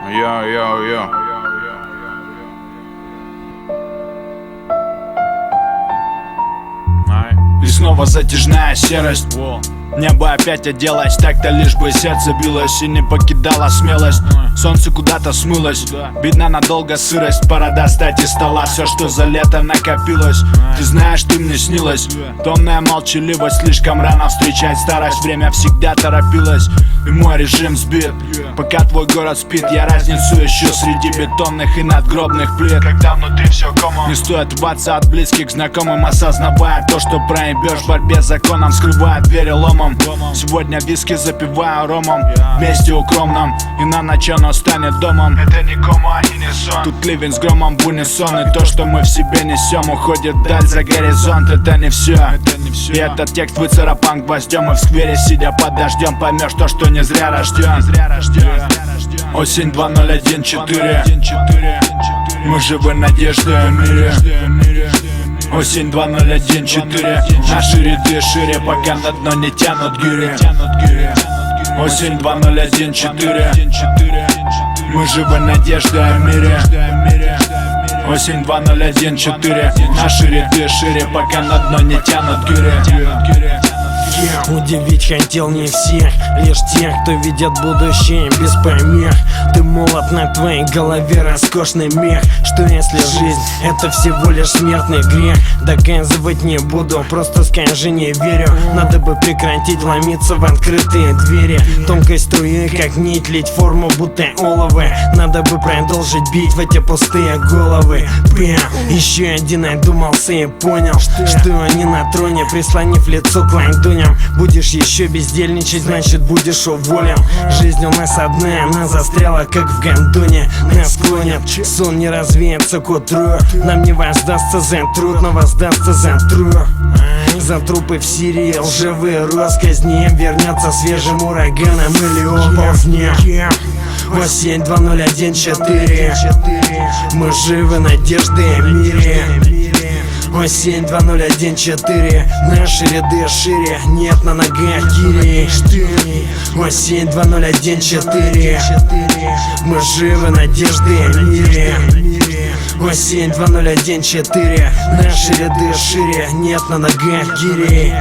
Йо-йо-йо. И снова затяжная серость. Небо опять оделось, так-то лишь бы сердце билось и не покидала смелость. Солнце куда-то смылось, видна надолго сырость. Пора достать из стола все, что за лето накопилось. Ты знаешь, ты мне снилась. Томная молчаливость, слишком рано встречать старость. Время всегда торопилось, и мой режим сбит. Пока твой город спит, я разницу ищу среди бетонных и надгробных плит. Когда внутри все комо, не стоит рваться от близких знакомым, осознавая то, что проебешь в борьбе с законом, скрывая двери ломом. Сегодня виски запиваю ромом, вместе укромном, и на ночь оно станет домом. Это не кома и не сон, тут ливень с громом в унисон. И то, что мы в себе несем, уходит вдаль за горизонт. Это не все, и этот текст выцарапан гвоздем. И в сквере, сидя под дождем, поймешь то, что не зря рожден. Осень 2014. Мы живы надеждой о мире. Осень 2014. Наши ряды шире, пока на дно не тянут гири. Осень 2014. Мы живы надеждой о мире. Осень 2014. Наши ряды шире, пока на дно не тянут гири. Удивить хотел не всех, лишь тех, кто видит будущее без помех. Ты молод, на твоей голове роскошный мех. Что если жизнь это всего лишь смертный грех? Доказывать не буду, просто скажи не верю. Надо бы прекратить ломиться в открытые двери. Тонкой струей, как нить, лить форму будто оловы. Надо бы продолжить бить в эти пустые головы. Еще один одумался и понял, что они на троне, прислонив лицо к ладоням. Будешь еще бездельничать, значит будешь уволен. Жизнь у нас одна, она застряла как в гондоне. Нас клонят, сон не развеется к утру. Нам не воздастся за труд, но воздастся за труд. За трупы в Сирии, лживые россказни. Вернется свежим ураганом или оползнем. Осень 2014. Мы живы надеждой о мире. Осень 2014. Наши ряды шире, нет на ногах гири. Осень 2014. Мы живы надеждой о мире. Осень 2014. Наши ряды шире, нет на ногах гири.